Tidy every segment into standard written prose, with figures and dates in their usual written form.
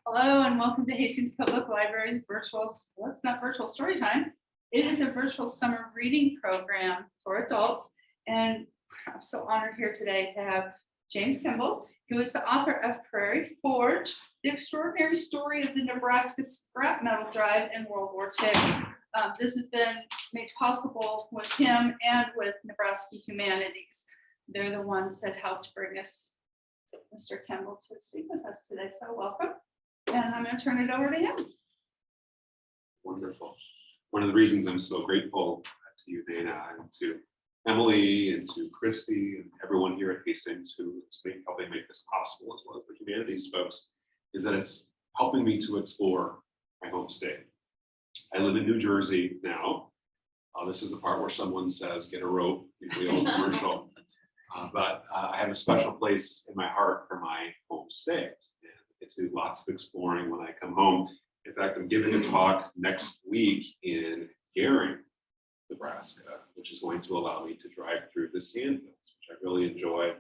Hello and welcome to Hastings Public Library's virtual, well, it's not virtual story time. It is a virtual summer reading program for adults. And I'm so honored here today to have James Kimble, who is the author of Prairie Forge, the extraordinary story of the Nebraska scrap metal drive in World War II. This has been made possible with him and with Nebraska Humanities. They're the ones that helped bring us Mr. Kimble to speak with us today. So welcome. And I'm going to turn it over to him. Wonderful. One of the reasons I'm so grateful to you, Dana, and to Emily and to Christy and everyone here at Hastings who is helping make this possible, as well as the humanities folks, is that it's helping me to explore my home state. I live in New Jersey now. This is the part where someone says, get a rope, the old commercial. But I have a special place in my heart for my home state. And I do lots of exploring when I come home. In fact, I'm giving a talk next week in Gering, Nebraska, which is going to allow me to drive through the sand hills, which I really enjoy.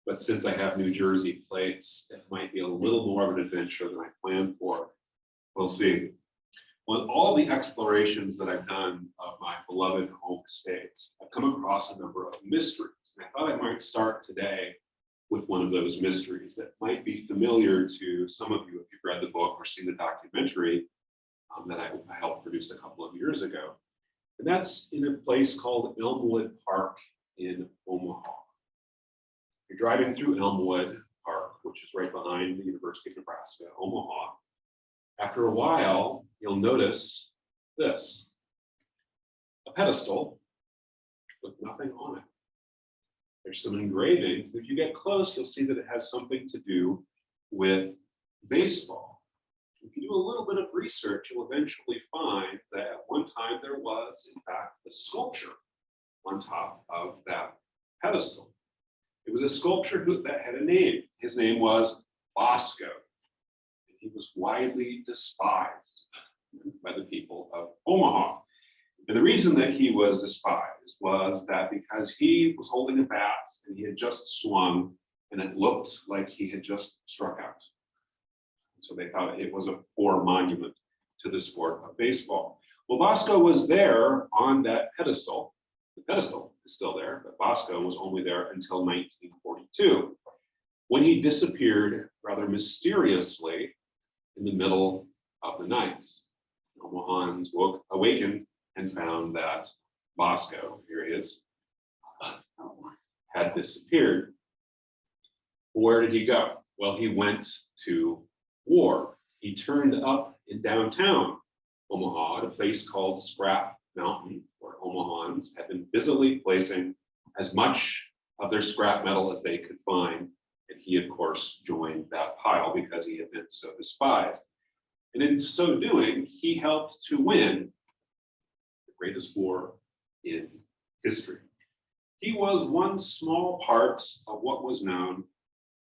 But since I have New Jersey plates, it might be a little more of an adventure than I planned for. We'll see. On all the explorations that I've done of my beloved home state, I've come across a number of mysteries. And I thought I might start today with one of those mysteries that might be familiar to some of you if you've read the book or seen the documentary that I helped produce a couple of years ago. And that's in a place called Elmwood Park in Omaha. You're driving through Elmwood Park, which is right behind the University of Nebraska, Omaha. After a while, you'll notice this, a pedestal with nothing on it. There's some engravings. If you get close, you'll see that it has something to do with baseball. If you do a little bit of research, you'll eventually find that at one time there was, in fact, a sculpture on top of that pedestal. It was a sculpture that had a name. His name was Bosco. He was widely despised by the people of Omaha. And the reason that he was despised was that because he was holding a bat and he had just swung and it looked like he had just struck out. So they thought it was a poor monument to the sport of baseball. Well, Bosco was there on that pedestal. The pedestal is still there, but Bosco was only there until 1942, when he disappeared rather mysteriously in the middle of the night. Omahans awakened and found that Bosco, here he is, had disappeared. Where did he go? Well, he went to war. He turned up in downtown Omaha at a place called Scrap Mountain, where Omahans had been busily placing as much of their scrap metal as they could find. And he, of course, joined that pile because he had been so despised. And in so doing, he helped to win the greatest war in history. He was one small part of what was known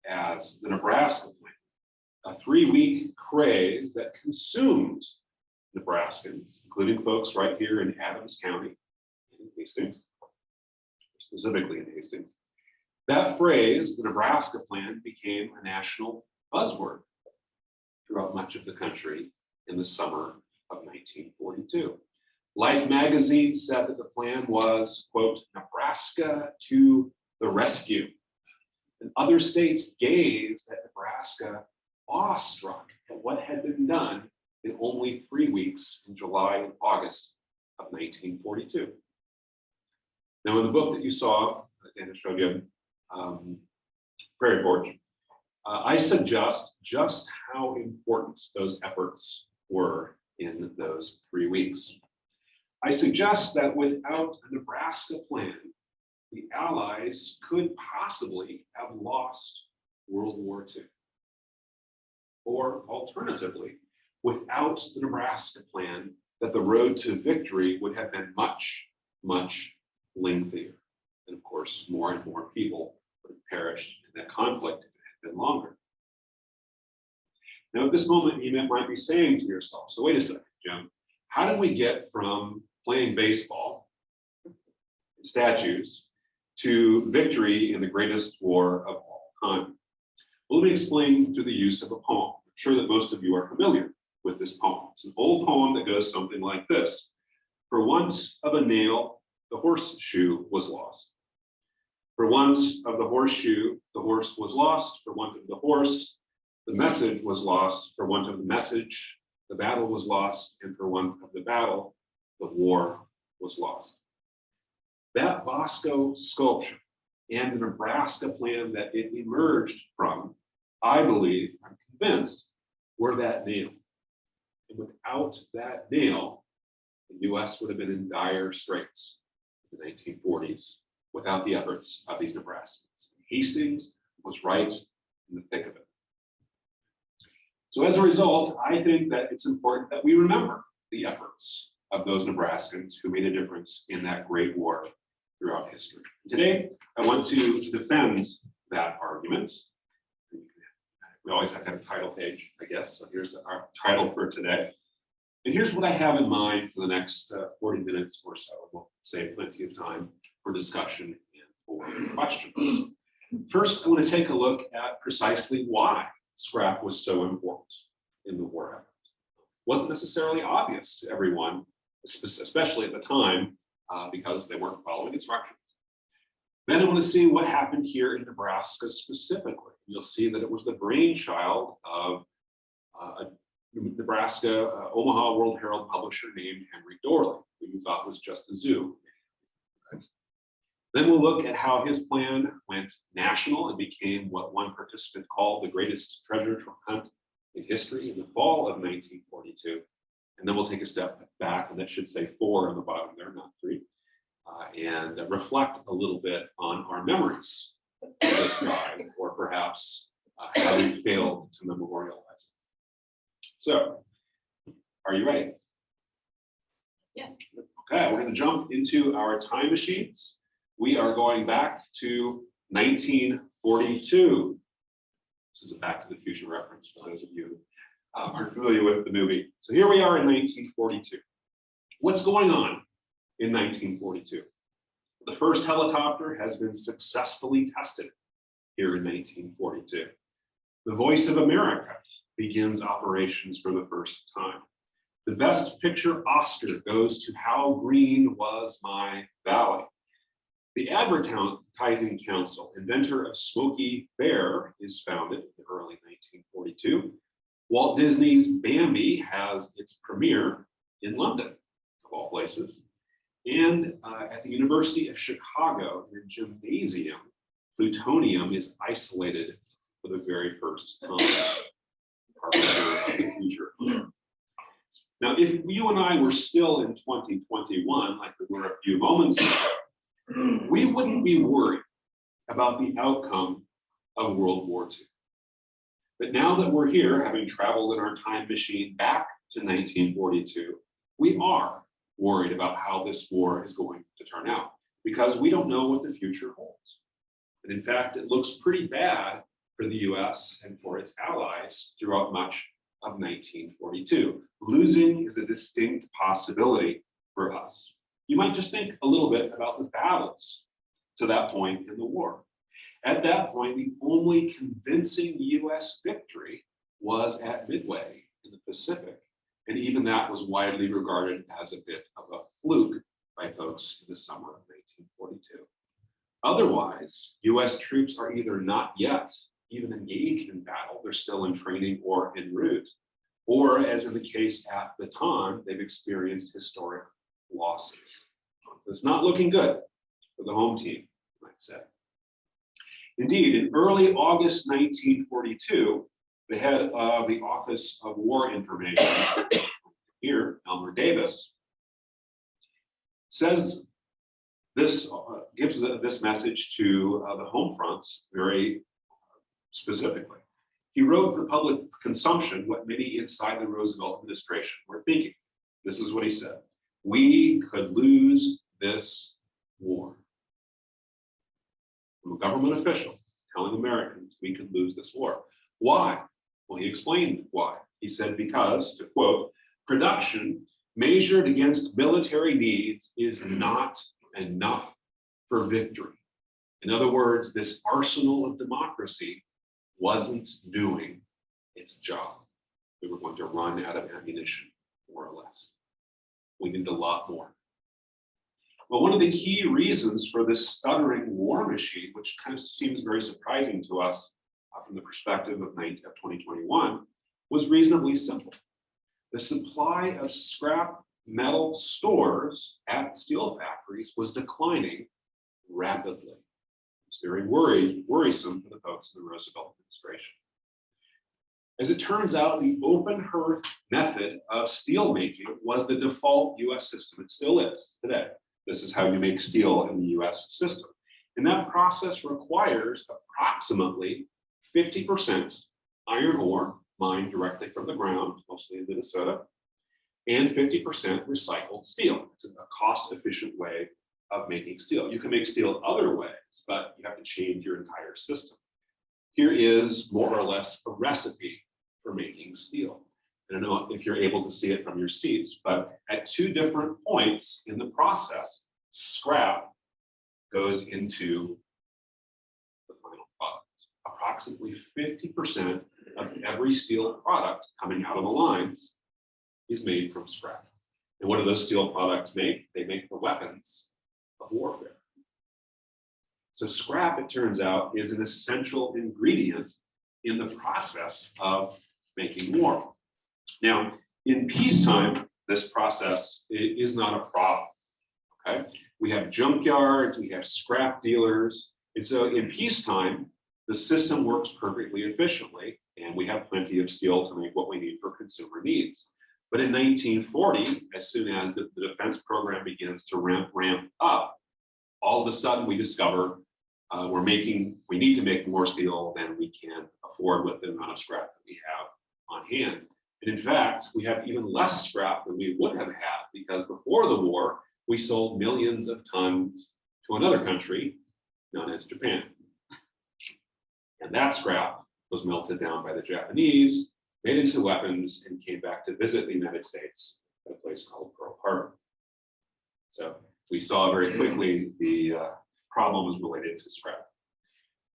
as the Nebraska Plan, a 3-week craze that consumed Nebraskans, including folks right here in Adams County, in Hastings, specifically in Hastings. That phrase, the Nebraska Plan, became a national buzzword throughout much of the country in the summer of 1942. Life magazine said that the plan was, quote, Nebraska to the rescue. And other states gazed at Nebraska awestruck at what had been done in only 3 weeks in July and August of 1942. Now, in the book that you saw, and I showed you, Prairie Forge, I suggest just how important those efforts were in those 3 weeks. I suggest that without a Nebraska plan, the Allies could possibly have lost World War II. Or alternatively, without the Nebraska plan, that the road to victory would have been much, much lengthier. And of course, more and more people would have perished in that conflict if it had been longer. Now, at this moment, you might be saying to yourself, so wait a second, Jim, how did we get from playing baseball, statues, to victory in the greatest war of all time? Well, let me explain through the use of a poem, sure that most of you are familiar with this poem. It's an old poem that goes something like this. For once of a nail, the horseshoe was lost. For once of the horseshoe, the horse was lost. For want of the horse, the message was lost. For want of the message, the battle was lost. And for want of the battle, the war was lost. That Bosco sculpture and the Nebraska plan that it emerged from, I believe, I'm convinced, were that nail. And without that nail, the US would have been in dire straits in the 1940s without the efforts of these Nebraskans. Hastings was right in the thick of it. So as a result, I think that it's important that we remember the efforts of those Nebraskans who made a difference in that great war throughout history. Today, I want to defend that argument. We always have to have a title page, I guess. So here's our title for today. And here's what I have in mind for the next 40 minutes or so. We'll save plenty of time for discussion and for questions. First, I want to take a look at precisely why scrap was so important in the war effort. It wasn't necessarily obvious to everyone, especially at the time, because they weren't following instructions. Then I want to see what happened here in Nebraska specifically. You'll see that it was the brainchild of a Nebraska Omaha World Herald publisher named Henry Dorley, who you thought was just a zoo. Then we'll look at how his plan went national and became what one participant called the greatest treasure hunt in history in the fall of 1942. And then we'll take a step back, and that should say 4 on the bottom there, not 3, and reflect a little bit on our memories of this guy, or perhaps how we failed to memorialize it. So, are you ready? Yes. Okay, we're going to jump into our time machines. We are going back to 1942. This is a Back to the Future reference for those of you who aren't familiar with the movie. So here we are in 1942. What's going on in 1942? The first helicopter has been successfully tested here in 1942. The Voice of America begins operations for the first time. The Best Picture Oscar goes to How Green Was My Valley. The Advertising Council, inventor of Smokey Bear, is founded in early 1942. Walt Disney's Bambi has its premiere in London, of all places. And at the University of Chicago, in a gymnasium, plutonium is isolated for the very first time. Harbinger of the future. Now, if you and I were still in 2021, like we were a few moments ago, we wouldn't be worried about the outcome of World War II. But now that we're here, having traveled in our time machine back to 1942, we are worried about how this war is going to turn out, because we don't know what the future holds. And in fact, it looks pretty bad for the US and for its allies throughout much of 1942. Losing is a distinct possibility for us. You might just think a little bit about the battles to that point in the war. At that point, the only convincing US victory was at Midway in the Pacific. And even that was widely regarded as a bit of a fluke by folks in the summer of 1942. Otherwise, US troops are either not yet even engaged in battle, they're still in training or en route, or as in the case at the time, they've experienced historic losses. So it's not looking good for the home team, you might say. Indeed, in early August 1942, the head of the Office of War Information, here, Elmer Davis, says this, gives this message to the home fronts very specifically. He wrote for public consumption what many inside the Roosevelt administration were thinking. This is what he said: "We could lose this war." From a government official telling Americans we could lose this war. Why? Well, he explained why. He said, because, to quote, "Production measured against military needs is not enough for victory." In other words, this arsenal of democracy wasn't doing its job. we were going to run out of ammunition, more or less. We needed a lot more. Well, one of the key reasons for this stuttering war machine, which kind of seems very surprising to us from the perspective of 2021, was reasonably simple. The supply of scrap metal stores at steel factories was declining rapidly. It's very worrisome for the folks in the Roosevelt administration. As it turns out, the open hearth method of steel making was the default US system. It still is today. This is how you make steel in the US system. And that process requires approximately 50% iron ore mined directly from the ground, mostly in Minnesota, and 50% recycled steel. It's a cost-efficient way of making steel. You can make steel other ways, but you have to change your entire system. Here is more or less a recipe for making steel. I don't know if you're able to see it from your seats, but at two different points in the process, scrap goes into the final product. Approximately 50% of every steel product coming out of the lines is made from scrap. And what do those steel products make? They make the weapons of warfare. So scrap, it turns out, is an essential ingredient in the process of making war. Now, in peacetime, this process is not a problem, okay? We have junkyards, we have scrap dealers, and so in peacetime, the system works perfectly efficiently, and we have plenty of steel to make what we need for consumer needs. But in 1940, as soon as the defense program begins to ramp up, all of a sudden we discover we need to make more steel than we can afford with the amount of scrap that we have on hand. And in fact, we have even less scrap than we would have had, because before the war, we sold millions of tons to another country known as Japan. And that scrap was melted down by the Japanese, made into weapons, and came back to visit the United States at a place called Pearl Harbor. So we saw very quickly the problem was related to scrap.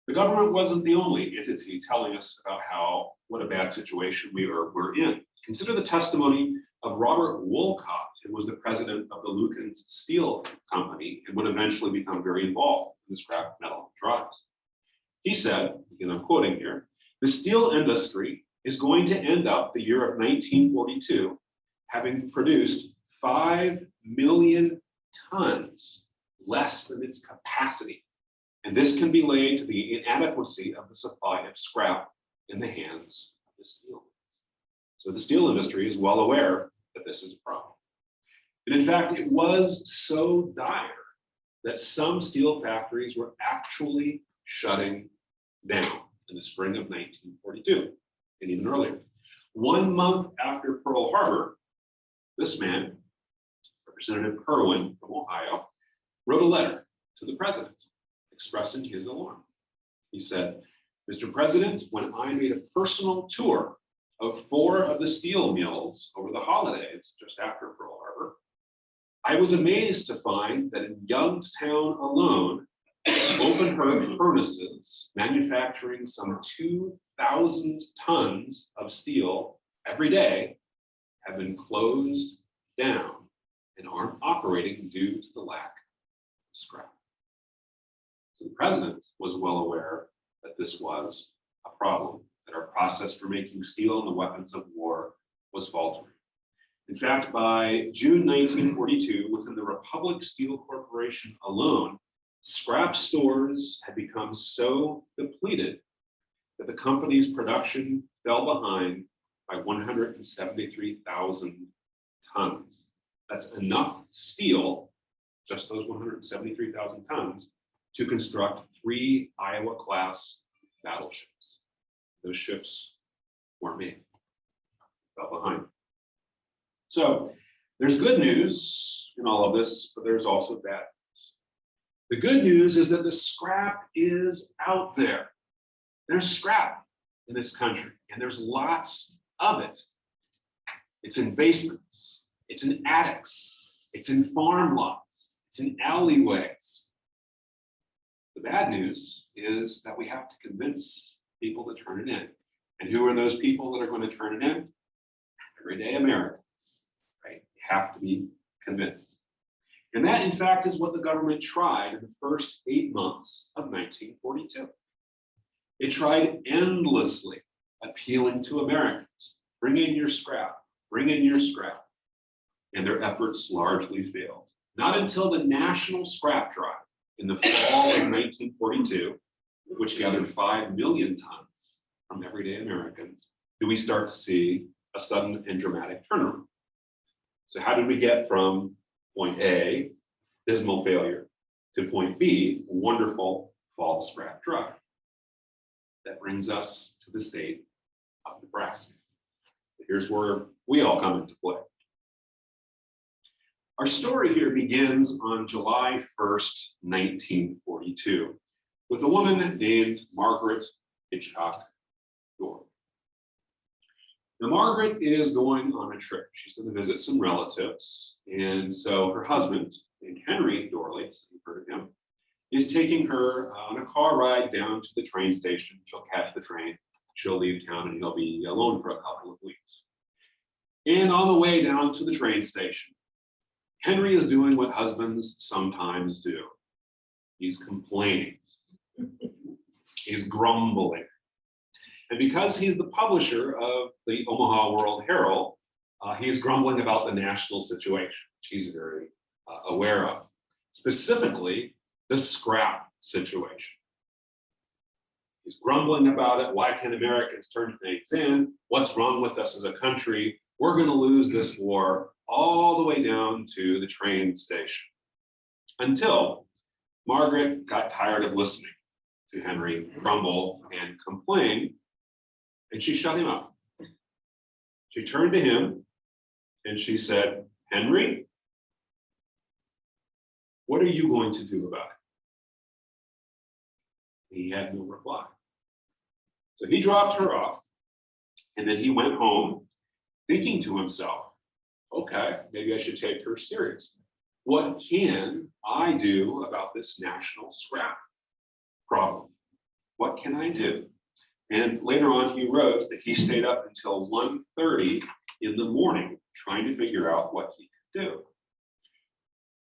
The government wasn't the only entity telling us about what a bad situation we're in. Consider the testimony of Robert Wolcott, who was the president of the Lukens Steel Company and would eventually become very involved in the scrap metal drives. He said, and I'm quoting here, "The steel industry is going to end up the year of 1942 having produced 5 million tons less than its capacity. And this can be laid to the inadequacy of the supply of scrap in the hands of the steel mills." So the steel industry is well aware that this is a problem. And in fact, it was so dire that some steel factories were actually shutting down in the spring of 1942, and even earlier. 1 month after Pearl Harbor, this man, Representative Kerwin from Ohio, wrote a letter to the president expressing his alarm. He said, "Mr. President, when I made a personal tour of 4 of the steel mills over the holidays just after Pearl Harbor, I was amazed to find that in Youngstown alone, open hearth furnaces manufacturing some 2,000 tons of steel every day have been closed down and aren't operating due to the lack of scrap." So the president was well aware that this was a problem, that our process for making steel and the weapons of war was faltering. In fact, by June 1942, within the Republic Steel Corporation alone, scrap stores had become so depleted that the company's production fell behind by 173,000 tons. That's enough steel, just those 173,000 tons, to construct 3 Iowa-class battleships. Those ships weren't made, fell behind. So there's good news in all of this, but there's also bad news. The good news is that the scrap is out there. There's scrap in this country, and there's lots of it. It's in basements, it's in attics, it's in farm lots, it's in alleyways. The bad news is that we have to convince people to turn it in. And who are those people that are going to turn it in? everyday Americans, right? You have to be convinced. And that, in fact, is what the government tried in the first 8 months of 1942. It tried endlessly appealing to Americans, bring in your scrap, bring in your scrap. And their efforts largely failed. Not until the National Scrap Drive in the fall of 1942, which gathered 5 million tons from everyday Americans, do we start to see a sudden and dramatic turnaround. So how did we get from point A, dismal failure, to point B, wonderful fall scrap drive? That brings us to the state of Nebraska. So here's where we all come into play. Our story here begins on July 1st, 1942, with a woman named Margaret Hitchcock Dorr. Now, Margaret is going on a trip. She's going to visit some relatives. And so her husband, named Henry Dorley, so you've heard of him, is taking her on a car ride down to the train station. She'll catch the train, she'll leave town, and he'll be alone for a couple of weeks. And on the way down to the train station, Henry is doing what husbands sometimes do. He's complaining. He's grumbling. And because he's the publisher of the Omaha World Herald, he's grumbling about the national situation, which he's very aware of. Specifically, the scrap situation. He's grumbling about it. Why can't Americans turn things in? What's wrong with us as a country? We're going to lose this war, all the way down to the train station. Until Margaret got tired of listening to Henry grumble and complain, and she shut him up. She turned to him and she said, "Henry, what are you going to do about it?" He had no reply. So he dropped her off, and then he went home thinking to himself, okay, maybe I should take her seriously. What can I do about this national scrap problem? What can I do? And later on, he wrote that he stayed up until 1:30 in the morning trying to figure out what he could do.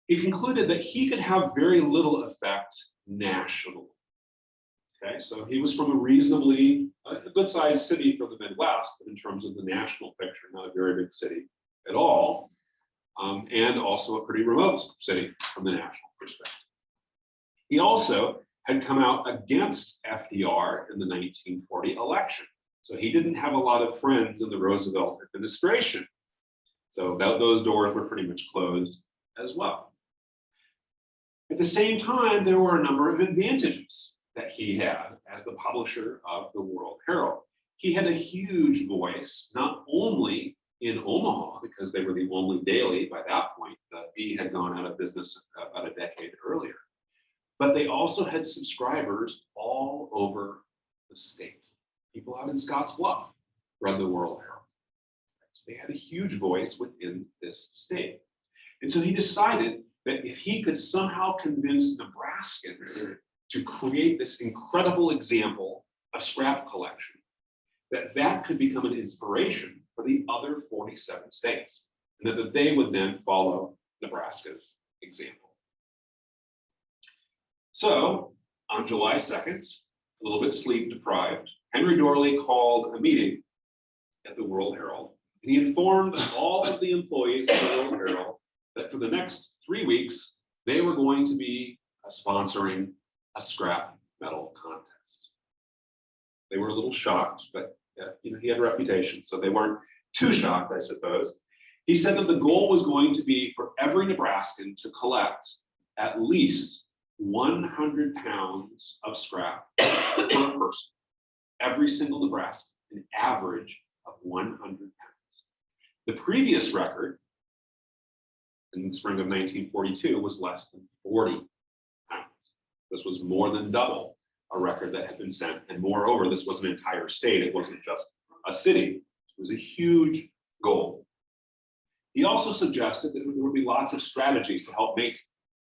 He concluded that he could have very little effect nationally. Okay, so he was from a reasonably good-sized city from the Midwest, but in terms of the national picture, not a very big city at all, and also a pretty remote city from the national perspective. He also had come out against FDR in the 1940 election, so he didn't have a lot of friends in the Roosevelt administration. So those doors were pretty much closed as well. At the same time, there were a number of advantages that he had as the publisher of the World Herald. He had a huge voice, not only in Omaha, because they were the only daily by that point. The Bee had gone out of business about a decade earlier. But they also had subscribers all over the state. People out in Scottsbluff read the World Herald. So they had a huge voice within this state. And so he decided that if he could somehow convince Nebraskans to create this incredible example of scrap collection, that could become an inspiration for the other 47 states, and that they would then follow Nebraska's example. So on July 2nd, a little bit sleep deprived, Henry Dorley called a meeting at the World Herald, and he informed all of the employees of the World Herald that for the next 3 weeks, they were going to be sponsoring a scrap metal contest. They were a little shocked, but he had a reputation, so they weren't too shocked, I suppose. He said that the goal was going to be for every Nebraskan to collect at least 100 pounds of scrap per person. Every single Nebraskan, an average of 100 pounds. The previous record in the spring of 1942 was less than 40 pounds. This was more than double a record that had been set. And moreover, this was an entire state. It wasn't just a city. It was a huge goal. He also suggested that there would be lots of strategies to help make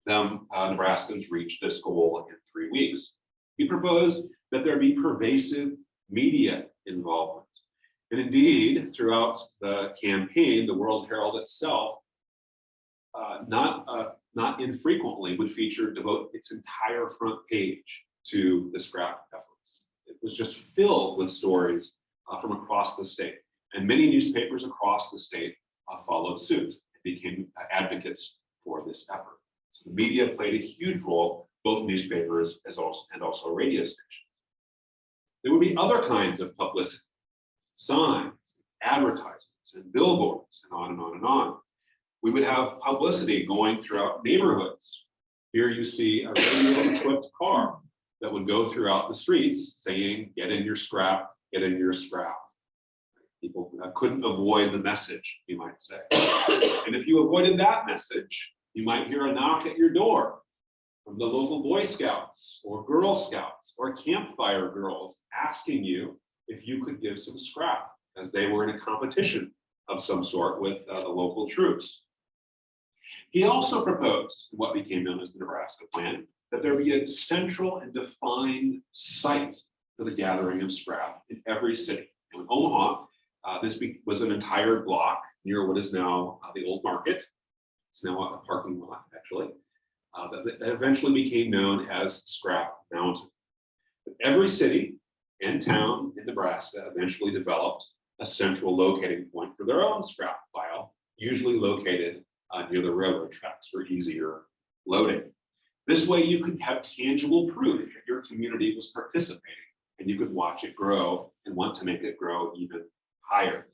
them Nebraskans reach this goal in 3 weeks. He proposed that there be pervasive media involvement. And indeed, throughout the campaign, the World Herald itself, not infrequently, would devote its entire front page to the scrap efforts. It was just filled with stories from across the state. And many newspapers across the state followed suit and became advocates for this effort. So the media played a huge role, both newspapers and also radio stations. There would be other kinds of publicity, signs, advertisements, and billboards, and on and on and on. We would have publicity going throughout neighborhoods. Here you see a radio-equipped car that would go throughout the streets saying, "Get in your scrap, get in your scrap." People couldn't avoid the message, you might say. And if you avoided that message, you might hear a knock at your door from the local Boy Scouts or Girl Scouts or campfire girls asking you if you could give some scrap, as they were in a competition of some sort with the local troops. He also proposed what became known as the Nebraska Plan, that there be a central and defined site for the gathering of scrap in every city. And in Omaha, this was an entire block near what is now the old market. It's now a parking lot, actually, that eventually became known as Scrap Mountain. But every city and town in Nebraska eventually developed a central locating point for their own scrap pile, usually located near the railroad tracks for easier loading. This way you could have tangible proof that your community was participating, and you could watch it grow and want to make it grow even higher.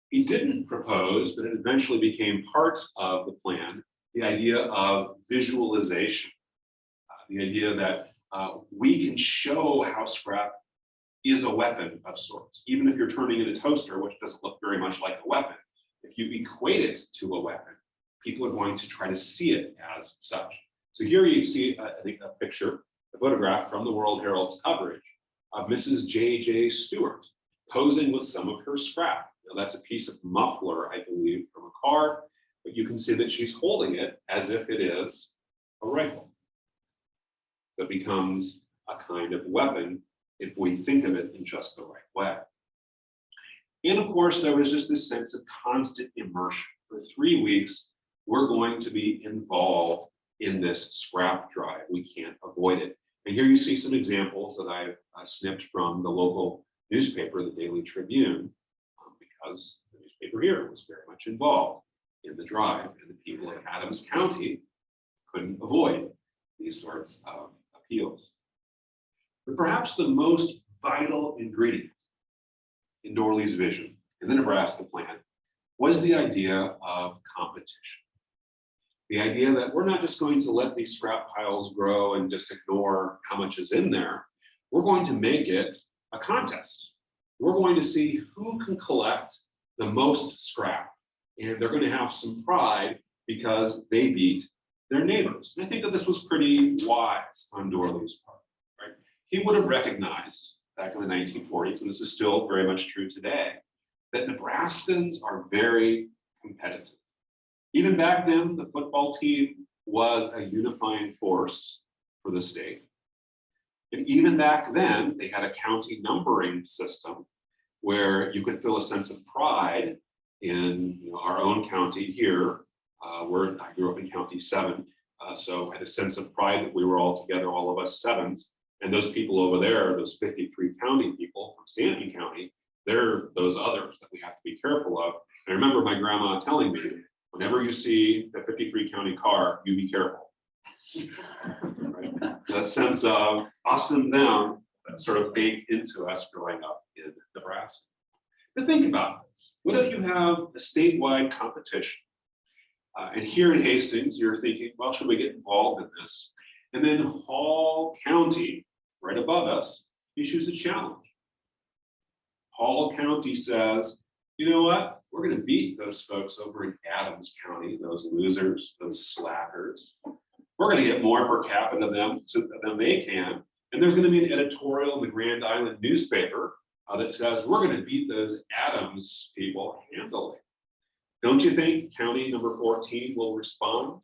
He didn't propose, but it eventually became part of the plan, the idea of visualization, the idea that we can show how scrap is a weapon of sorts. Even if you're turning in a toaster, which doesn't look very much like a weapon, if you equate it to a weapon, people are going to try to see it as such. So here you see, I think, a picture, a photograph from the World Herald's coverage of Mrs. J.J. Stewart posing with some of her scrap. Now, that's a piece of muffler, I believe, from a car, but you can see that she's holding it as if it is a rifle. That becomes a kind of weapon if we think of it in just the right way. And of course, there was just this sense of constant immersion. For 3 weeks, we're going to be involved in this scrap drive. We can't avoid it. And here you see some examples that I've snipped from the local newspaper, the Daily Tribune, because the newspaper here was very much involved in the drive, and the people in Adams County couldn't avoid these sorts of appeals. But perhaps the most vital ingredient in Dorley's vision, in the Nebraska Plan, was the idea of competition. The idea that we're not just going to let these scrap piles grow and just ignore how much is in there. We're going to make it a contest. We're going to see who can collect the most scrap. And they're going to have some pride because they beat their neighbors. And I think that this was pretty wise on Dorley's part, right? He would have recognized back in the 1940s, and this is still very much true today, that Nebraskans are very competitive. Even back then, the football team was a unifying force for the state. And even back then, they had a county numbering system where you could feel a sense of pride in our own county here. I grew up in County 7, so I had a sense of pride that we were all together, all of us sevens. And those people over there, those 53 county people from Stanton County, they're those others that we have to be careful of. I remember my grandma telling me, whenever you see the 53 county car, you be careful. Right? That sense of us and them that sort of baked into us growing up in Nebraska. But think about this. What if you have a statewide competition? And here in Hastings, you're thinking, well, should we get involved in this? And then Hall County, right above us, issues a challenge. Hall County says, you know what? We're going to beat those folks over in Adams County, those losers, those slackers. We're going to get more per capita than they can. And there's going to be an editorial in the Grand Island newspaper that says, we're going to beat those Adams people handily. Don't you think county number 14 will respond?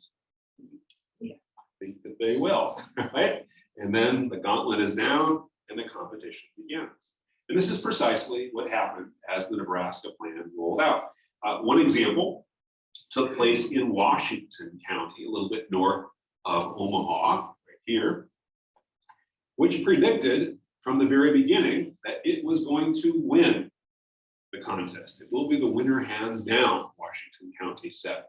Yeah. I think that they will, right? And then the gauntlet is down and the competition begins. And this is precisely what happened as the Nebraska plan rolled out. One example took place in Washington County, a little bit north of Omaha, right here, which predicted from the very beginning that it was going to win the contest. It will be the winner hands down, Washington County said.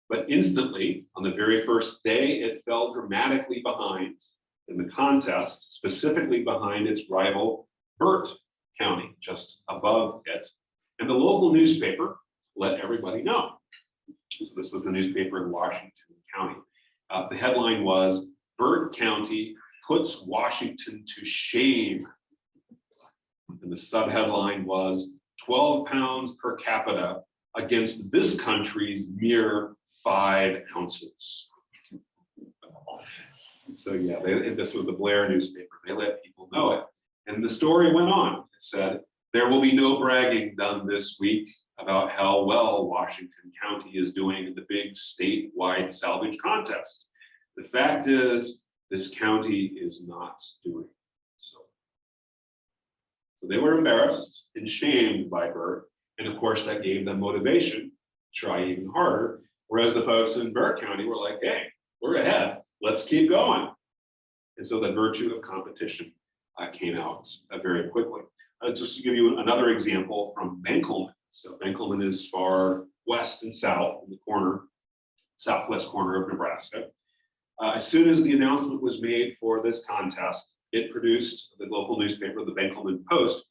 But instantly, on the very first day, it fell dramatically behind in the contest, specifically behind its rival, Burt County, just above it. And the local newspaper let everybody know. So this was the newspaper in Washington County. The headline was, Burt County puts Washington to shame. And the subheadline was, 12 pounds per capita against this country's mere 5 ounces. So yeah, this was the Blair newspaper. They let people know it. And the story went on. It said, there will be no bragging done this week about how well Washington County is doing in the big statewide salvage contest. The fact is, this county is not doing so. So they were embarrassed and shamed by Burt. And of course, that gave them motivation to try even harder. Whereas the folks in Burt County were like, hey, we're ahead, let's keep going. And so the virtue of competition came out very quickly. Just to give you another example from Benkelman. So Benkelman is far west and south in the corner, southwest corner of Nebraska. As soon as the announcement was made for this contest, it produced, the local newspaper, the Benkelman Post,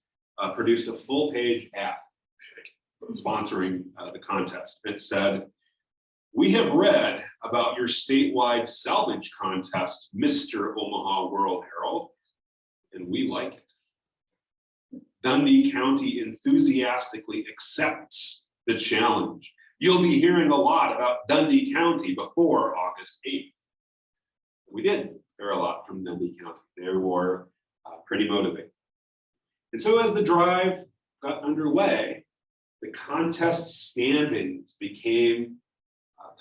produced a full-page ad sponsoring the contest. It said, we have read about your statewide salvage contest, Mr. Omaha World Herald, and we like it. Dundee County enthusiastically accepts the challenge. You'll be hearing a lot about Dundee County before August 8th. We did hear a lot from Dundee County. They were pretty motivated. And so as the drive got underway, the contest standings became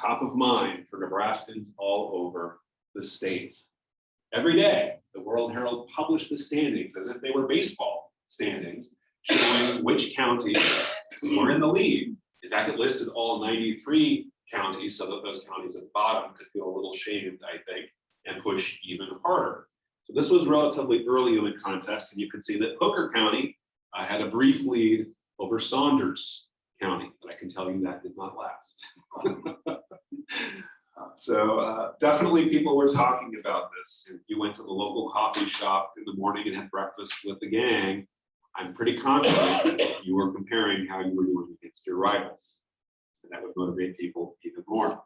top of mind for Nebraskans all over the state. Every day, the World Herald published the standings as if they were baseball standings, showing which counties were in the lead. In fact, it listed all 93 counties so that those counties at the bottom could feel a little shamed, I think, and push even harder. So this was relatively early in the contest, and you can see that Hooker County had a brief lead over Saunders County, but I can tell you that did not last. So definitely people were talking about this. If you went to the local coffee shop in the morning and had breakfast with the gang, I'm pretty confident that you were comparing how you were doing against your rivals. And that would motivate people even more.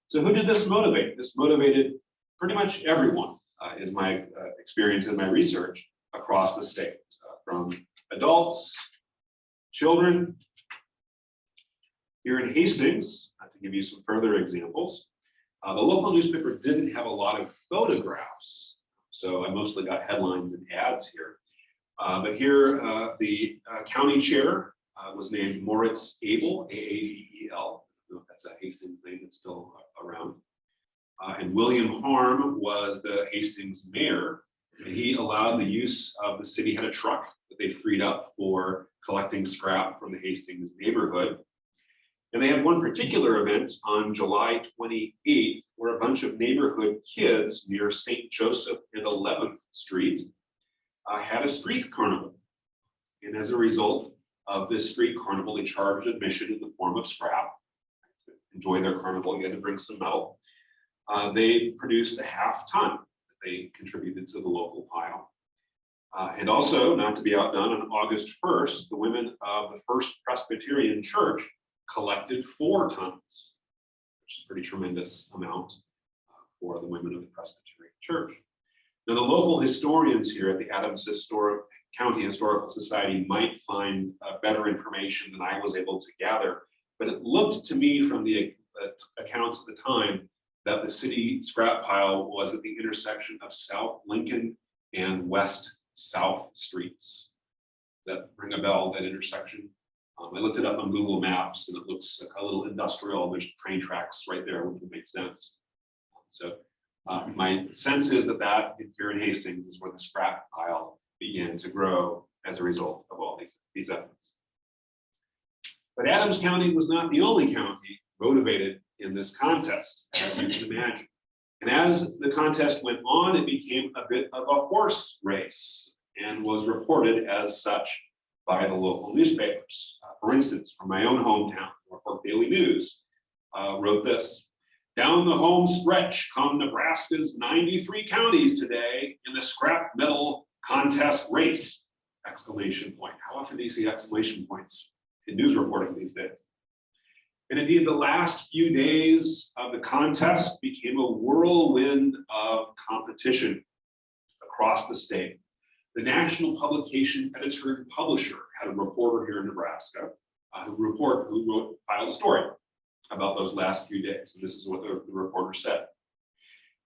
So who did this motivate? This motivated pretty much everyone, is my experience in my research across the state, from adults, children. Here in Hastings, to give you some further examples, the local newspaper didn't have a lot of photographs, so I mostly got headlines and ads here. But here, the county chair was named Moritz Abel, A-A-B-E-L. I don't know if that's a Hastings name that's still around. And William Harm was the Hastings mayor, and he allowed the use of the city had a truck that they freed up for collecting scrap from the Hastings neighborhood. And they had one particular event on July 28th, where a bunch of neighborhood kids near St. Joseph and 11th Street had a street carnival. And as a result of this street carnival, they charged admission in the form of scrap. To enjoy their carnival, you had to bring some metal. They produced a half ton that they contributed to the local pile. And also, not to be outdone, on August 1st, the women of the First Presbyterian Church collected 4 tons, which is a pretty tremendous amount for the women of the Presbyterian Church. Now, the local historians here at the Adams County Historical Society might find better information than I was able to gather, but it looked to me from the accounts at the time that the city scrap pile was at the intersection of South Lincoln and West South Streets. Does that ring a bell, that intersection? I looked it up on Google Maps, and it looks like a little industrial. There's train tracks right there, which would make sense. So my sense is that here in Hastings is where the scrap pile began to grow as a result of all these efforts. But Adams County was not the only county motivated in this contest, as you can imagine. And as the contest went on, it became a bit of a horse race and was reported as such by the local newspapers. For instance, from my own hometown, Norfolk Daily News wrote this: "Down the home stretch come Nebraska's 93 counties today in the scrap metal contest race!" Exclamation point. How often do you see exclamation points in news reporting these days? And indeed, the last few days of the contest became a whirlwind of competition across the state. The national publication editor and publisher had a reporter here in Nebraska who filed a story about those last few days. And this is what the reporter said: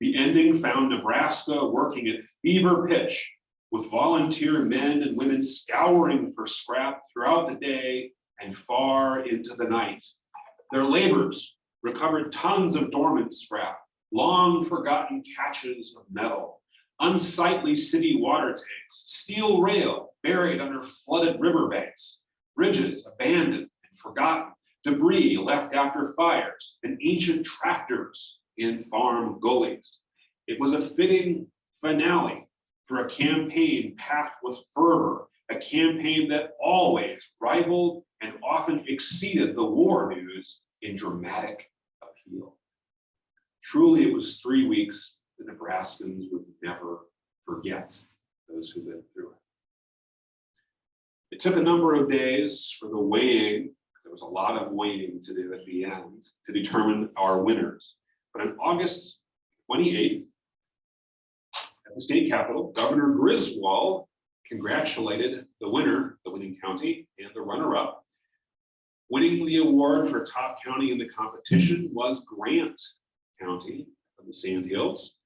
"The ending found Nebraska working at fever pitch, with volunteer men and women scouring for scrap throughout the day and far into the night. Their labors recovered tons of dormant scrap, long forgotten catches of metal, unsightly city water tanks, steel rail buried under flooded riverbanks, bridges abandoned and forgotten, debris left after fires, and ancient tractors in farm gullies. It was a fitting finale for a campaign packed with fervor, a campaign that always rivaled and often exceeded the war news in dramatic appeal. Truly, it was 3 weeks the Nebraskans would never forget, those who lived through it. It took a number of days for the weighing, there was a lot of weighing to do at the end, to determine our winners. But on August 28th, at the state capitol, Governor Griswold congratulated the winner, the winning county, and the runner-up. Winning the award for top county in the competition was Grant County of the Sandhills,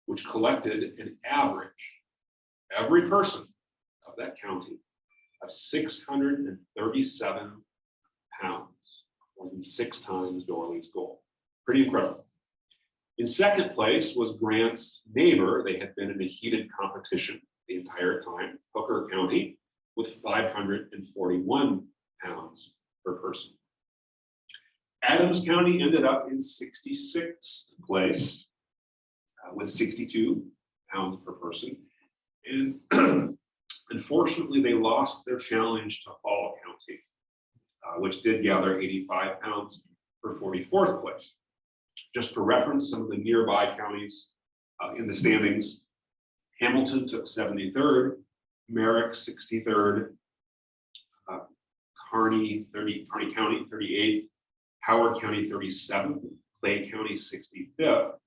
which collected an average, every person of that county, of 637 pounds, more than 6 times Dorley's goal. Pretty incredible. In second place was Grant's neighbor. They had been in a heated competition the entire time, Hooker County, with 541 pounds per person. Adams County ended up in 66th place with 62 pounds per person. And unfortunately, they lost their challenge to Hall County, which did gather 85 pounds for 44th place. Just for reference, some of the nearby counties in the standings: Hamilton took 73rd, Merrick 63rd, Kearney County 38th, Howard County 37th, Clay County 65th.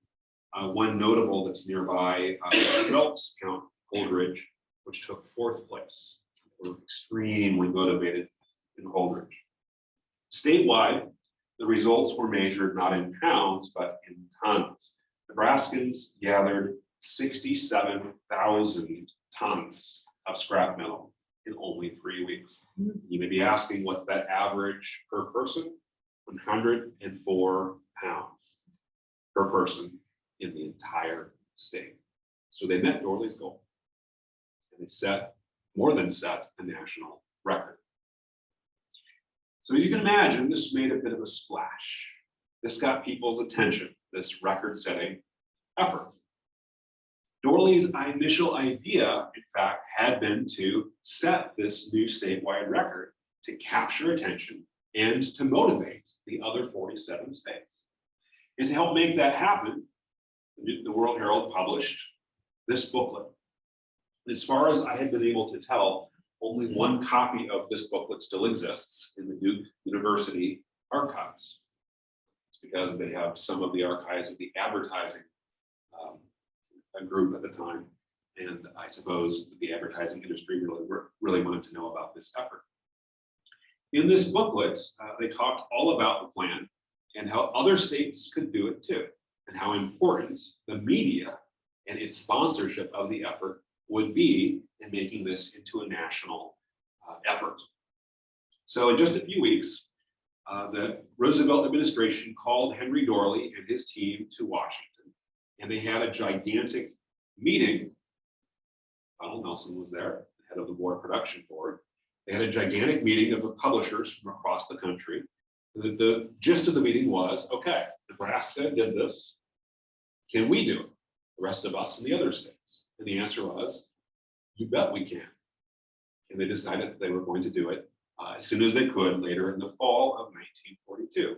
One notable that's nearby is Phelps County, Holdridge, which took 4th place. We're extremely motivated in Holdridge. Statewide, the results were measured not in pounds, but in tons. Nebraskans gathered 67,000 tons of scrap metal in only 3 weeks. You may be asking, what's that average per person? 104 pounds per person in the entire state. So they met Dorley's goal. And they more than set a national record. So as you can imagine, this made a bit of a splash. This got people's attention, this record-setting effort. Dorley's initial idea, in fact, had been to set this new statewide record to capture attention and to motivate the other 47 states. And to help make that happen, the World Herald published this booklet. As far as I had been able to tell, only one copy of this booklet still exists in the Duke University archives. It's because they have some of the archives of the advertising group at the time, and I suppose the advertising industry really wanted to know about this effort. In this booklet, they talked all about the plan and how other states could do it too, and how important the media and its sponsorship of the effort would be in making this into a national effort. So in just a few weeks, the Roosevelt administration called Henry Dorley and his team to Washington, and they had a gigantic meeting. Donald Nelson was there, head of the War Production Board. They had a gigantic meeting of the publishers from across the country. The gist of the meeting was, okay, Nebraska did this. Can we do it? The rest of us in the other states. And the answer was, you bet we can. And they decided that they were going to do it as soon as they could later in the fall of 1942.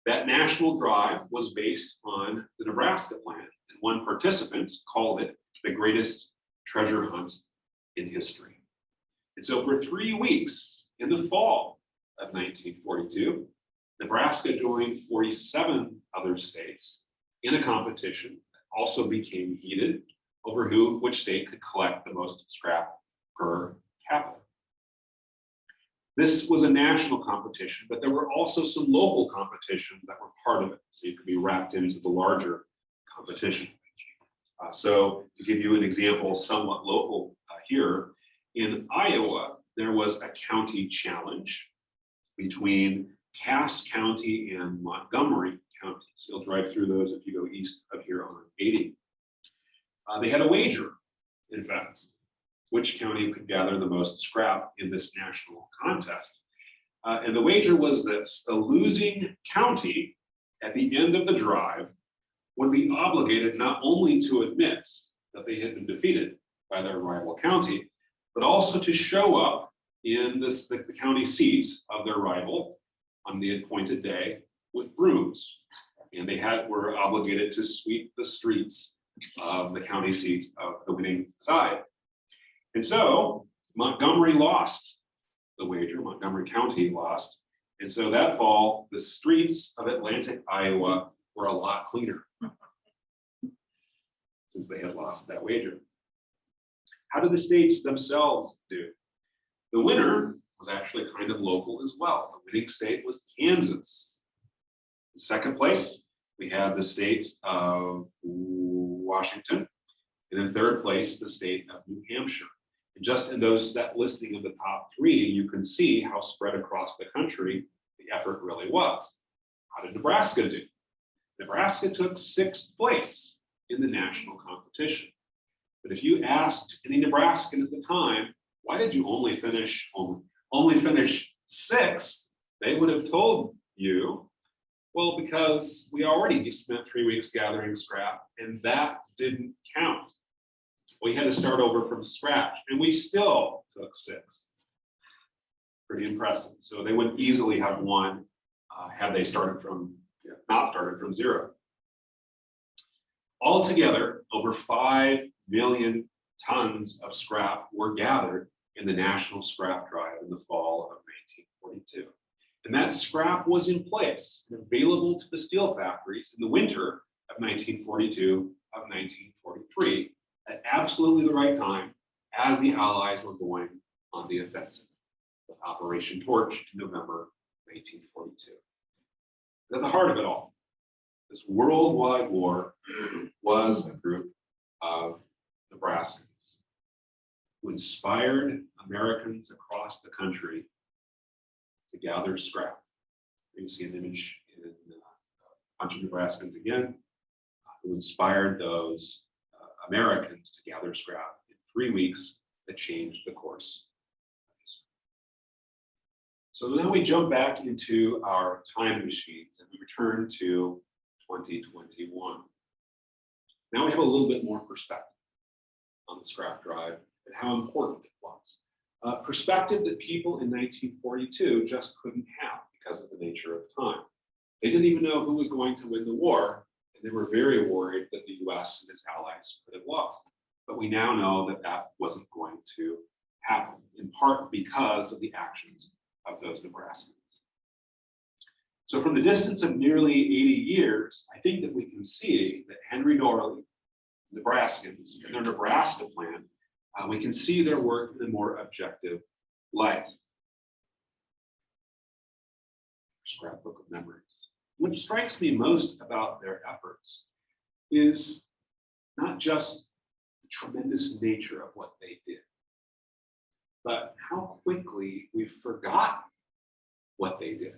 That national drive was based on the Nebraska plan, and one participant called it the greatest treasure hunt in history. And so for 3 weeks in the fall of 1942, Nebraska joined 47 other states in a competition that also became heated over which state could collect the most scrap per capita. This was a national competition, but there were also some local competitions that were part of it. So you could be wrapped into the larger competition. So to give you an example, somewhat local here, in Iowa, there was a county challenge between Cass County and Montgomery County. So you'll drive through those if you go east of here on 80. They had a wager, in fact, which county could gather the most scrap in this national contest. And the wager was this: the losing county at the end of the drive would be obligated not only to admit that they had been defeated by their rival county, but also to show up in the county seat of their rival on the appointed day with brooms. And they were obligated to sweep the streets of the county seat of the winning side. And so Montgomery lost the wager, Montgomery County lost. And so that fall, the streets of Atlantic, Iowa were a lot cleaner since they had lost that wager. How did the states themselves do? The winner was actually kind of local as well. The winning state was Kansas. In second place, we had the state of Washington. And in third place, the state of New Hampshire. And just in that listing of the top three, you can see how spread across the country the effort really was. How did Nebraska do? Nebraska took sixth place in the national competition. But if you asked any Nebraskan at the time, why did you only finish sixth? They would have told you, well, because we already spent 3 weeks gathering scrap, and that didn't count. We had to start over from scratch, and we still took sixth. Pretty impressive. So they would easily have won had they not started from zero. Altogether, over 5 million tons of scrap were gathered in the National Scrap Drive in the fall of 1942. And that scrap was in place and available to the steel factories in the winter of 1942 of 1943 at absolutely the right time as the Allies were going on the offensive with Operation Torch in November 1942. At the heart of it all, this worldwide war was a group of Nebraskans who inspired Americans across the country to gather scrap. You can see an image in a bunch of Nebraskans again, who inspired those Americans to gather scrap in 3 weeks that changed the course of history. So now we jump back into our time machines and we return to 2021. Now we have a little bit more perspective on the scrap drive and how important it was. Perspective that people in 1942 just couldn't have because of the nature of time. They didn't even know who was going to win the war, and they were very worried that the US and its allies could have lost. But we now know that that wasn't going to happen, in part because of the actions of those Nebraskans. So from the distance of nearly 80 years, I think that we can see that Henry Doorly, Nebraskans, and their Nebraska plan, we can see their work in a more objective light. Scrapbook of memories. What strikes me most about their efforts is not just the tremendous nature of what they did, but how quickly we've forgotten what they did.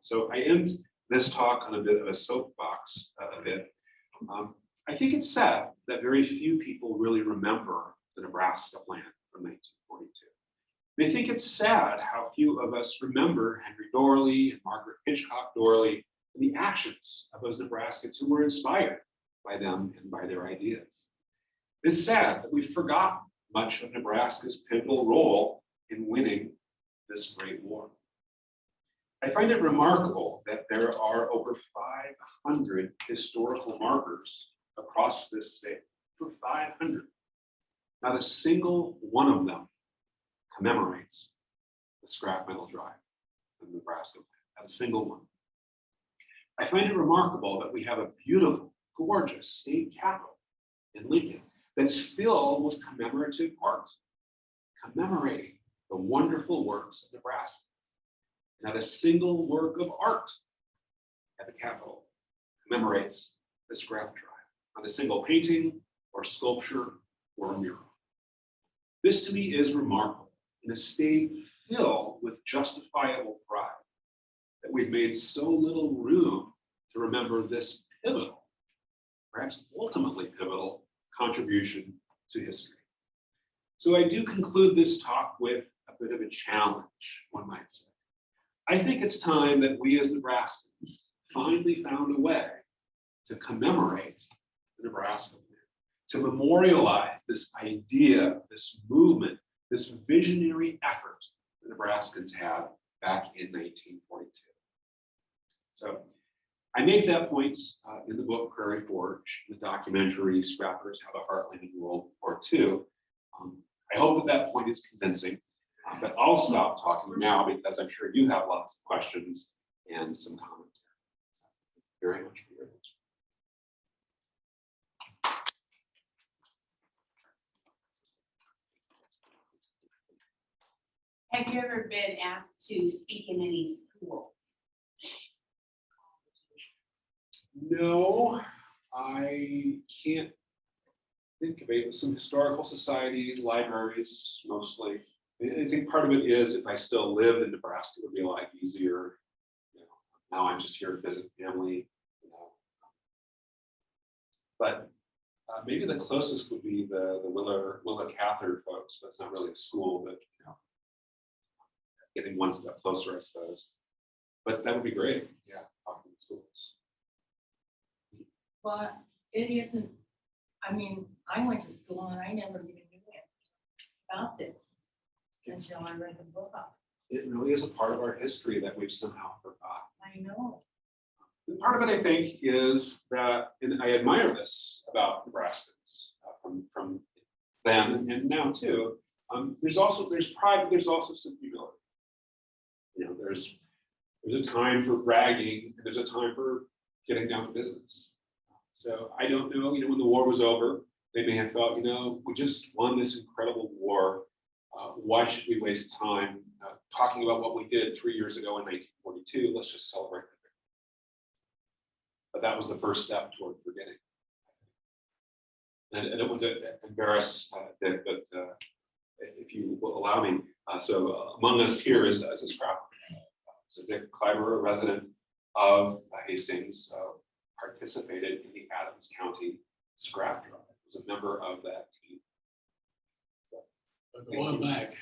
So I end this talk on a bit of a soapbox I think it's sad that very few people really remember the Nebraska plan from They think it's sad how few of us remember Henry Dorley and Margaret Hitchcock Dorley and the actions of those Nebraskans who were inspired by them and by their ideas. It's sad that we've forgotten much of Nebraska's pivotal role in winning this great war. I find it remarkable that there are over 500 historical markers across this state, over 500. Not a single one of them commemorates the scrap metal drive in Nebraska, not a single one. I find it remarkable that we have a beautiful, gorgeous state capitol in Lincoln that's filled with commemorative art, commemorating the wonderful works of Nebraska. Not a single work of art at the Capitol commemorates the scrap drive. Not a single painting or sculpture or mural. This to me is remarkable in a state filled with justifiable pride that we've made so little room to remember this pivotal, perhaps ultimately pivotal, contribution to history. So I do conclude this talk with a bit of a challenge, one might say. I think it's time that we as Nebraskans finally found a way to commemorate the Nebraska win, to memorialize this idea, this movement, this visionary effort the Nebraskans had back in 1942. So I make that point in the book Prairie Forge, the documentary Scrappers How the Heartland in World War II. I hope that point is convincing, but I'll stop talking now because I'm sure you have lots of questions and some commentary. So, thank you very much for your attention. Have you ever been asked to speak in any schools? No, I can't think of it. Some historical societies, libraries, mostly. I think part of it is if I still lived in Nebraska, it would be a lot easier. You know, now I'm just here to visit family. You know. But maybe the closest would be the Willa Cather folks. That's not really a school, but you know, getting one step closer, I suppose. But that would be great. Yeah, talking to schools. But it isn't, I mean, I went to school and I never even knew about this until I read the book. It really is a part of our history that we've somehow forgotten. I know. And part of it, I think, is that, and I admire this about Nebraskans from then and now too. There's pride, but there's also some humility. You know, there's a time for bragging, and there's a time for getting down to business. So I don't know, you know, when the war was over, they may have felt, you know, we just won this incredible war. Why should we waste time talking about what we did 3 years ago in 1942? Let's just celebrate the victory. But that was the first step toward forgetting. And I don't want to embarrass Dick, but if you will allow me, so among us here is a scrapper. So Dick Kleiber, a resident of Hastings, participated in the Adams County scrap drive. Was a member of that team. A while back.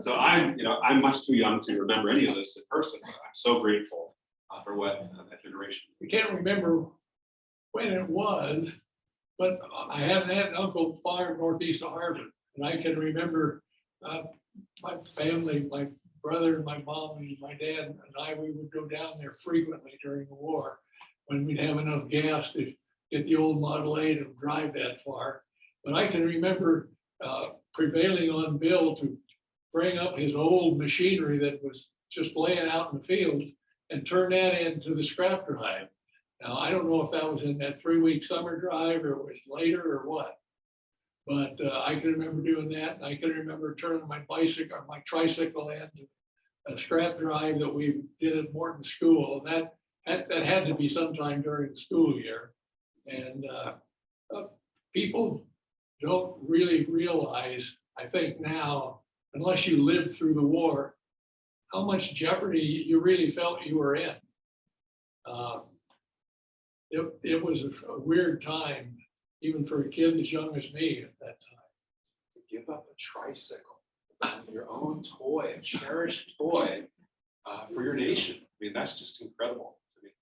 So I'm much too young to remember any of this in person, but I'm so grateful for what that generation. We can't remember when it was, but I had an uncle farm northeast of Harvard, and I can remember my family, my brother, my mom, and my dad, and I, we would go down there frequently during the war when we'd have enough gas to get the old Model 8 and drive that far. But I can remember prevailing on Bill to bring up his old machinery that was just laying out in the field and turn that into the scrap drive. Now, I don't know if that was in that 3-week summer drive or it was later or what, but I can remember doing that. And I can remember turning my bicycle or my tricycle into a scrap drive that we did at Morton School. And that had to be sometime during the school year. And people don't really realize, I think now, unless you lived through the war, how much jeopardy you really felt you were in. It was a weird time, even for a kid as young as me at that time. To give up a tricycle your own toy, a cherished toy for your nation. I mean, that's just incredible to me.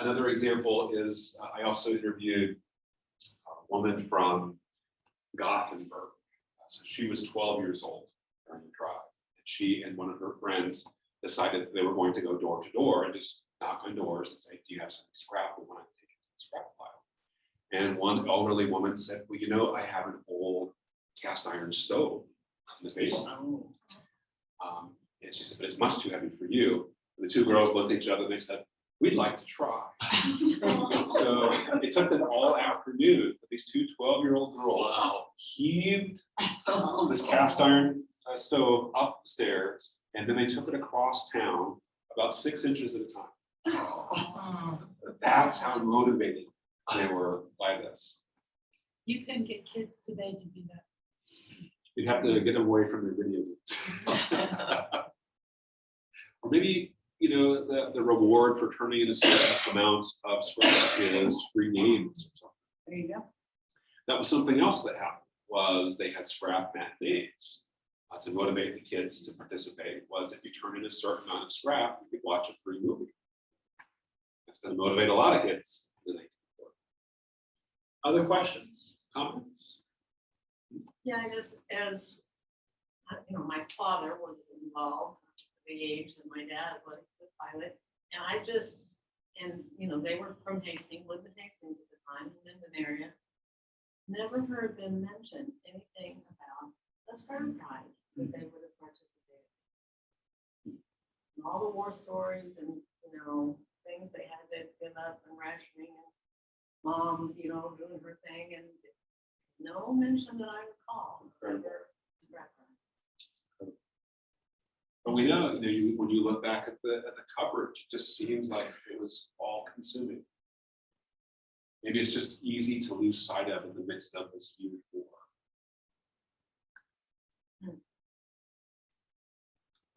Another example is I also interviewed a woman from Gothenburg. So she was 12 years old during the drive. And she and one of her friends decided they were going to go door to door and just knock on doors and say, do you have some scrap? We want to take it to the scrap pile. And one elderly woman said, well, you know, I have an old cast iron stove in the basement. And she said, but it's much too heavy for you. And the two girls looked at each other and they said, we'd like to try. So it took them all afternoon, but these two 12-year-old girls heaved this cast iron stove upstairs, and then they took it across town about 6 inches at a time. That's how motivated they were by this. You can get kids today to do that. You'd have to get them away from their video games. Or maybe, you know, the reward for turning in a certain amount of scrap is free games or something. There you go. That was something else that happened, was they had scrap matinees to motivate the kids to participate. Was if you turn in a certain amount of scrap, you could watch a free movie. That's going to motivate a lot of kids in the 1940s. Other questions, comments? Yeah, I just, as, you know, my father was involved at the age that my dad was a pilot. And I just, and, you know, they were from Hastings, lived in Hastings at the time, in the area. Never heard them mention anything about the scrap ride that they would have participated in. And all the war stories and, you know, things they had to give up and rationing and mom, you know, doing her thing, and no mention that I recall. Incredible. Scrap ride. But we know, you know, when you look back at the coverage, it just seems like it was all consuming. Maybe it's just easy to lose sight of in the midst of this huge war.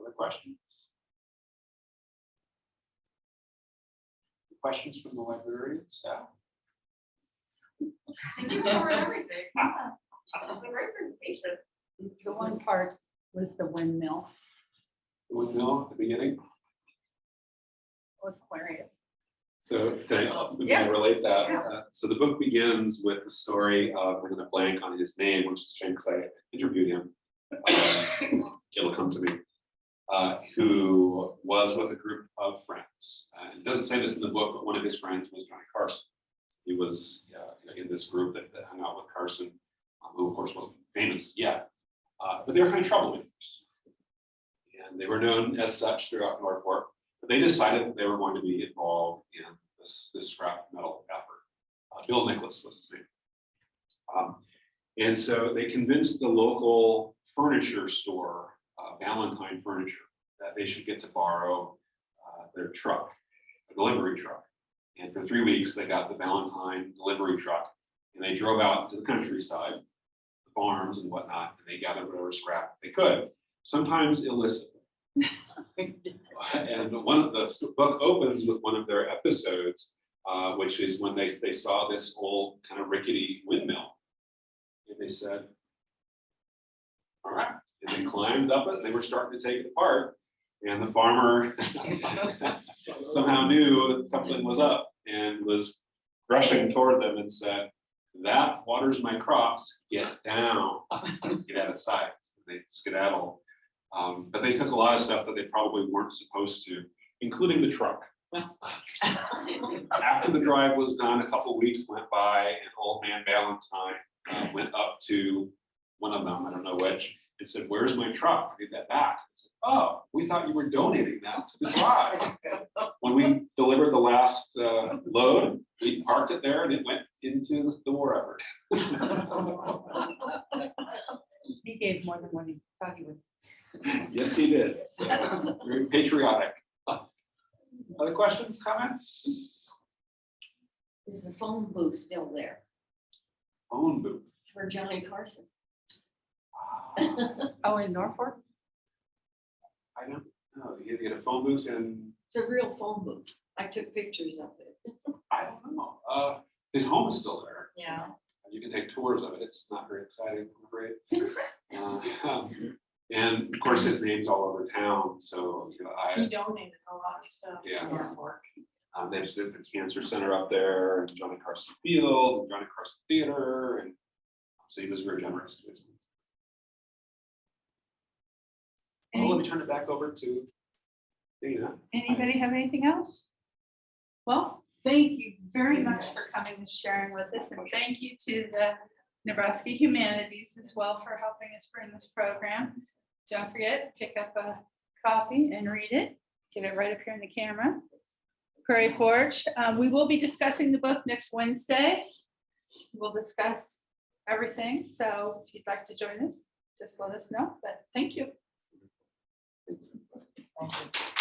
Other questions? Questions from the librarian staff? Thank you for everything. A great presentation. The one part was the windmill. The windmill at the beginning. It was hilarious. So can I relate that? So the book begins with the story of, we're going to blank on his name, which is a shame because I interviewed him. It'll come to me. Who was with a group of friends. It doesn't say this in the book, but one of his friends was Johnny Carson. He was in this group that hung out with Carson, who of course wasn't famous yet, but they were kind of troublemakers. And they were known as such throughout Norfolk, but they decided that they were going to be involved in this scrap metal effort. Bill Nicholas was his name. And so they convinced the local furniture store, Valentine Furniture, that they should get to borrow their truck, a delivery truck. And for 3 weeks, they got the Valentine delivery truck, and they drove out to the countryside, the farms and whatnot, and they gathered whatever scrap they could, sometimes illicit. And one of the book opens with one of their episodes, which is when they saw this old kind of rickety windmill. And they said, all right. And they climbed up it, and they were starting to take it apart. And the farmer somehow knew that something was up and was rushing toward them and said, that waters my crops, get down, get out of sight. They skedaddled. But they took a lot of stuff that they probably weren't supposed to, including the truck. After the drive was done, a couple of weeks went by, and old man Valentine went up to one of them, I don't know which, and said, where's my truck? I need that back. I said, oh, we thought you were donating that to the drive. When we delivered the last load, we parked it there and it went into the war effort. He gave more than what he thought he would. Yes, he did. So, very patriotic. Other questions, comments? Is the phone booth still there Phone booth. for Johnny Carson? Oh, in Norfolk? I don't know. You get a phone booth, and It's a real phone booth. I took pictures of it. I don't know. His home is still there. Yeah. You can take tours of it. It's not very exciting, I'm afraid. And of course, his name's all over town, so, you know, He donated a lot of stuff. to Yeah. our work. they just did the cancer center up there, and Johnny Carson Field, and Johnny Carson Theater, and so he was very generous. Well, let me turn it back over to Dana. Anybody have anything else? Well, thank you very much for coming and sharing with us, and thank you to the Nebraska Humanities as well for helping us bring this program. Don't forget, pick up a copy and read it. Get it right up here in the camera. Prairie Forge. We will be discussing the book next Wednesday. We'll discuss everything. So if you'd like to join us, just let us know. But thank you. Thanks.